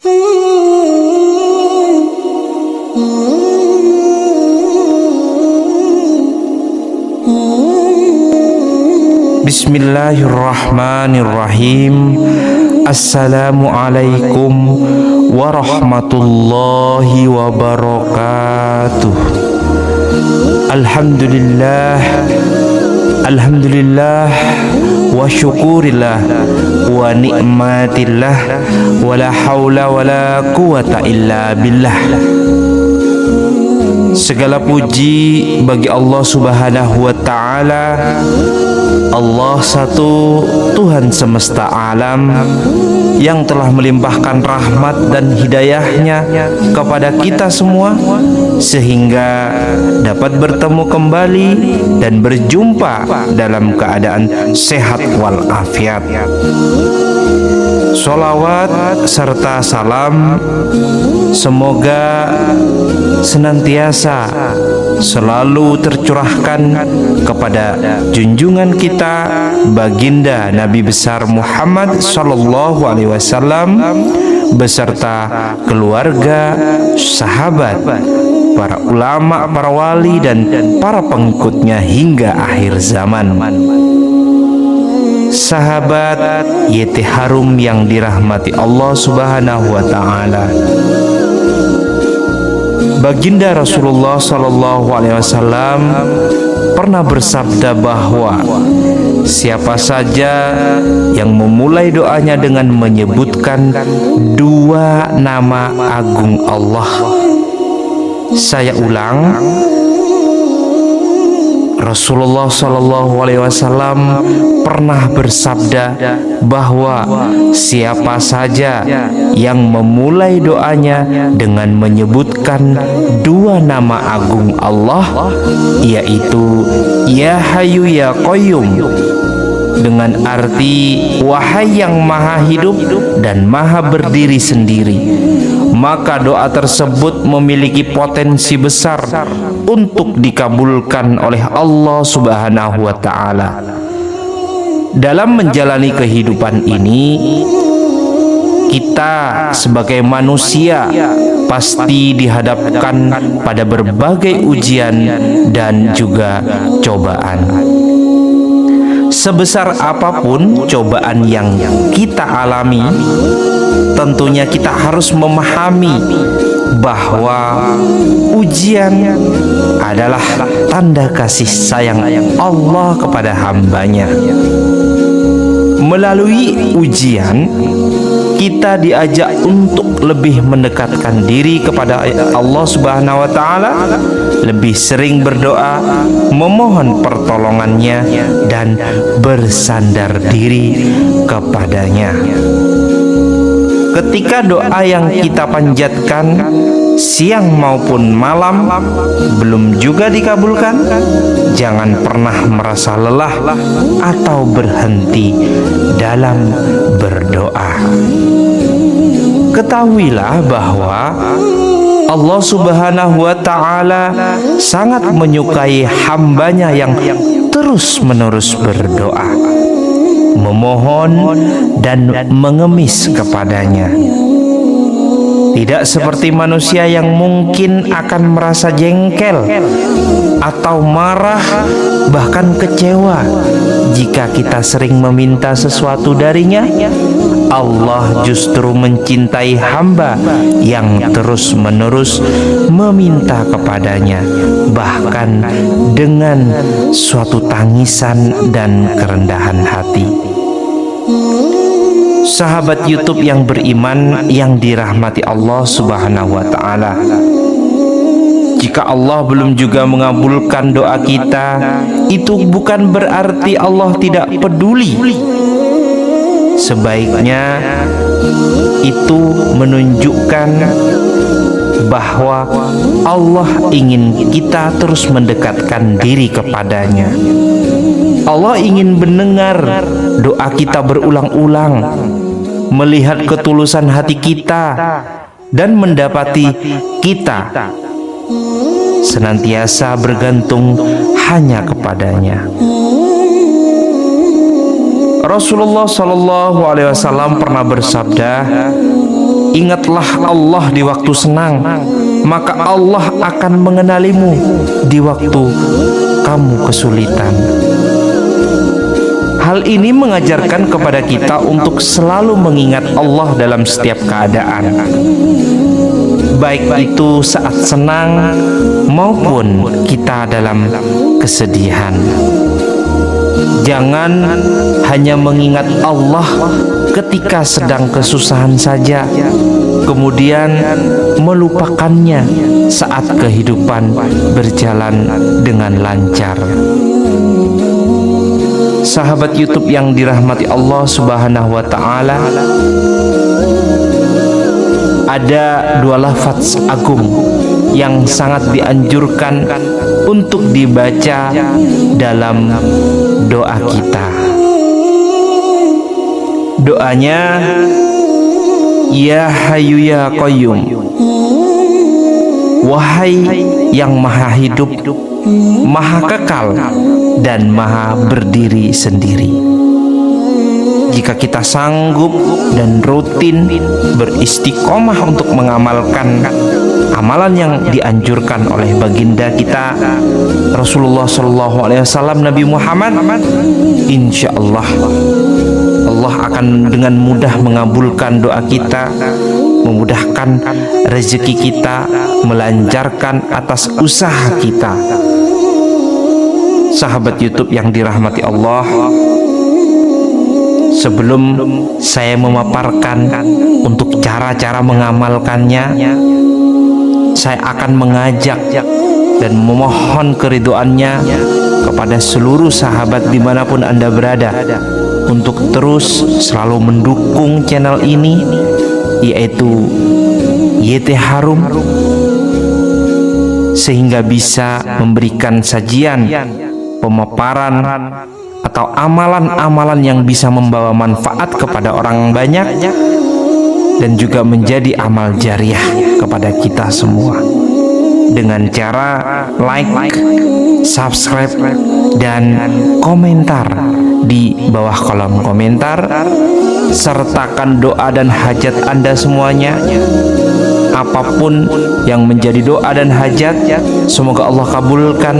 Bismillahirrahmanirrahim. Assalamualaikum warahmatullahi wabarakatuh. Alhamdulillah wa syukurillah wa nikmatillah wa la haula wa la quwata illa billah. Segala puji bagi Allah Subhanahu wa ta'ala. Allah satu, Tuhan semesta alam, yang telah melimpahkan rahmat dan hidayahnya kepada kita semua, sehingga dapat bertemu kembali dan berjumpa dalam keadaan sehat walafiat. Sholawat serta salam semoga senantiasa selalu tercurahkan kepada junjungan kita baginda Nabi besar Muhammad sallallahu alaihi wasallam beserta keluarga, sahabat, para ulama, para wali dan para pengikutnya hingga akhir zaman. Sahabat YT Harum yang dirahmati Allah Subhanahu wa ta'ala, baginda Rasulullah sallallahu alaihi wasallam pernah bersabda bahwa siapa saja yang memulai doanya dengan menyebutkan dua nama agung Allah. Saya ulang, Rasulullah sallallahu alaihi wasallam pernah bersabda bahwa siapa saja yang memulai doanya dengan menyebutkan dua nama agung Allah, yaitu Ya Hayyu Ya Qayyum, dengan arti wahai yang maha hidup dan maha berdiri sendiri, maka doa tersebut memiliki potensi besar untuk dikabulkan oleh Allah Subhanahu wa ta'ala. Dalam menjalani kehidupan ini, kita sebagai manusia pasti dihadapkan pada berbagai ujian dan juga cobaan. Sebesar apapun cobaan yang kita alami, tentunya kita harus memahami bahwa ujian adalah tanda kasih sayang Allah kepada hambanya. Melalui ujian, kita diajak untuk lebih mendekatkan diri kepada Allah Subhanahu wa ta'ala, lebih sering berdoa, memohon pertolongannya, dan bersandar diri kepadanya. Ketika doa yang kita panjatkan siang maupun malam belum juga dikabulkan, jangan pernah merasa lelah atau berhenti dalam berdoa. Ketahuilah bahwa Allah Subhanahu wa ta'ala sangat menyukai hambanya yang terus-menerus berdoa, memohon dan mengemis kepadanya. Tidak seperti manusia yang mungkin akan merasa jengkel atau marah, bahkan kecewa jika kita sering meminta sesuatu darinya. Allah justru mencintai hamba yang terus-menerus meminta kepadanya, bahkan dengan suatu tangisan dan kerendahan hati. Sahabat YouTube yang beriman yang dirahmati Allah Subhanahu wa ta'ala, jika Allah belum juga mengabulkan doa kita, itu bukan berarti Allah tidak peduli. Sebaiknya itu menunjukkan bahwa Allah ingin kita terus mendekatkan diri kepadanya. Allah ingin mendengar doa kita berulang-ulang, melihat ketulusan hati kita, dan mendapati kita senantiasa bergantung hanya kepadanya. Rasulullah Shallallahu Alaihi Wasallam pernah bersabda, ingatlah Allah di waktu senang, maka Allah akan mengenalimu di waktu kamu kesulitan. Hal ini mengajarkan kepada kita untuk selalu mengingat Allah dalam setiap keadaan, baik itu saat senang maupun kita dalam kesedihan. Jangan hanya mengingat Allah ketika sedang kesusahan saja, kemudian melupakannya saat kehidupan berjalan dengan lancar. Sahabat YouTube yang dirahmati Allah Subhanahu wa Ta'ala, ada dua lafaz agung yang sangat dianjurkan untuk dibaca dalam doa kita. Doanya, Ya Hayyu Ya Qayyum, wahai yang maha hidup, maha kekal, dan maha berdiri sendiri. Jika kita sanggup dan rutin beristiqomah untuk mengamalkan amalan yang dianjurkan oleh baginda kita Rasulullah SAW, Nabi Muhammad, insya Allah Allah akan dengan mudah mengabulkan doa kita, memudahkan rezeki kita, melancarkan atas usaha kita. Sahabat YouTube yang dirahmati Allah, sebelum saya memaparkan untuk cara-cara mengamalkannya, saya akan mengajak dan memohon keridhoannya kepada seluruh sahabat dimanapun Anda berada untuk terus selalu mendukung channel ini, yaitu YT Harum, sehingga bisa memberikan sajian, pemaparan atau amalan-amalan yang bisa membawa manfaat kepada orang banyak dan juga menjadi amal jariah kepada kita semua dengan cara like, subscribe, dan komentar di bawah kolom komentar. Sertakan doa dan hajat Anda semuanya. Apapun yang menjadi doa dan hajat, semoga Allah kabulkan,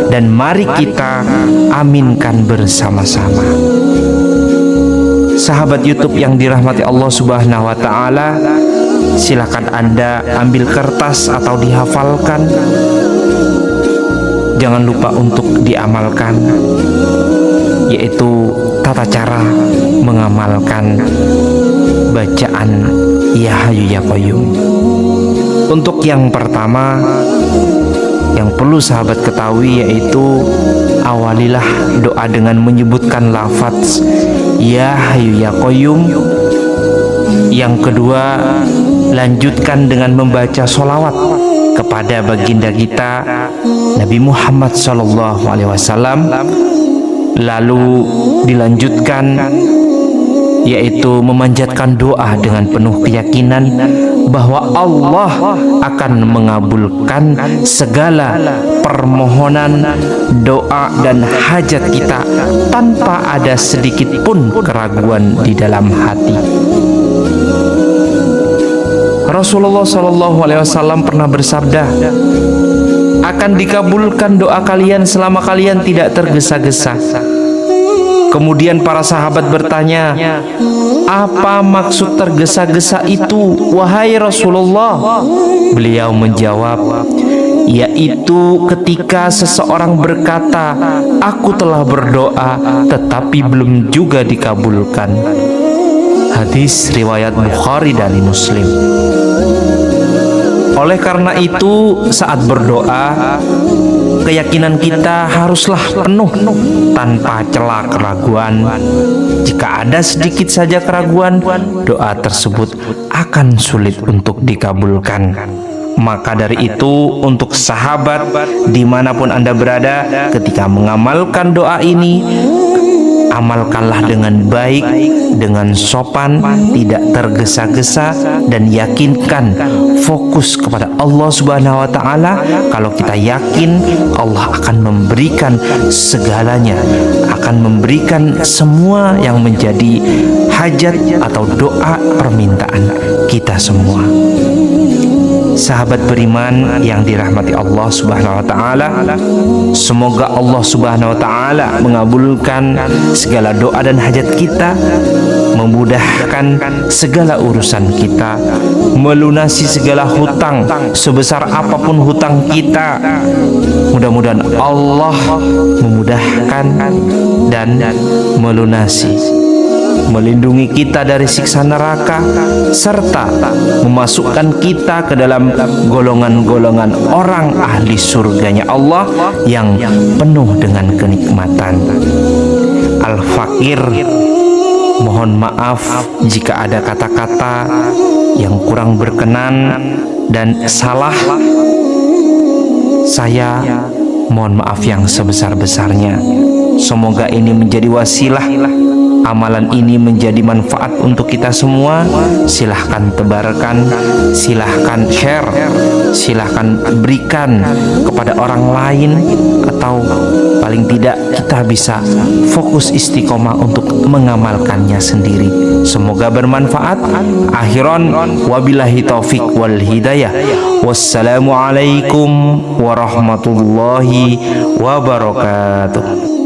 dan mari kita aminkan bersama-sama. Sahabat YouTube yang dirahmati Allah Subhanahu wa Ta'ala, silakan Anda ambil kertas atau dihafalkan. Jangan lupa untuk diamalkan, yaitu tata cara mengamalkan bacaan Ya Hayyu Ya Qayyum. Untuk yang pertama yang perlu sahabat ketahui, yaitu awalilah doa dengan menyebutkan lafaz Ya Hayyu Ya Qayyum. Yang kedua, lanjutkan dengan membaca sholawat kepada baginda kita Nabi Muhammad SAW. Lalu dilanjutkan yaitu memanjatkan doa dengan penuh keyakinan bahwa Allah akan mengabulkan segala permohonan, doa, dan hajat kita tanpa ada sedikit pun keraguan di dalam hati. Rasulullah SAW pernah bersabda, akan dikabulkan doa kalian selama kalian tidak tergesa-gesa. Kemudian para sahabat bertanya, apa maksud tergesa-gesa itu, wahai Rasulullah? Beliau menjawab, yaitu ketika seseorang berkata, aku telah berdoa tetapi belum juga dikabulkan. Hadis riwayat Bukhari dan Muslim. Oleh karena itu, saat berdoa, keyakinan kita haruslah penuh tanpa celah keraguan. Jika ada sedikit saja keraguan, doa tersebut akan sulit untuk dikabulkan. Maka dari itu, untuk sahabat dimanapun Anda berada, ketika mengamalkan doa ini, amalkanlah dengan baik, dengan sopan, tidak tergesa-gesa, dan yakinkan fokus kepada Allah Subhanahu wa Ta'ala. Kalau kita yakin, Allah akan memberikan segalanya, akan memberikan semua yang menjadi hajat atau doa permintaan kita semua. Sahabat beriman yang dirahmati Allah Subhanahu wa taala, semoga Allah Subhanahu wa taala mengabulkan segala doa dan hajat kita, memudahkan segala urusan kita, melunasi segala hutang sebesar apapun hutang kita. Mudah-mudahan Allah memudahkan dan melunasi, melindungi kita dari siksa neraka, serta memasukkan kita ke dalam golongan-golongan orang ahli surganya Allah yang penuh dengan kenikmatan. Al-Fakir, mohon maaf jika ada kata-kata yang kurang berkenan dan salah. Saya mohon maaf yang sebesar-besarnya. Semoga ini menjadi wasilah, amalan ini menjadi manfaat untuk kita semua. Silahkan tebarkan, silahkan share, silahkan berikan kepada orang lain, atau paling tidak kita bisa fokus istiqomah untuk mengamalkannya sendiri. Semoga bermanfaat. Akhiran wabillahi taufik wal hidayah. Wassalamualaikum warahmatullahi wabarakatuh.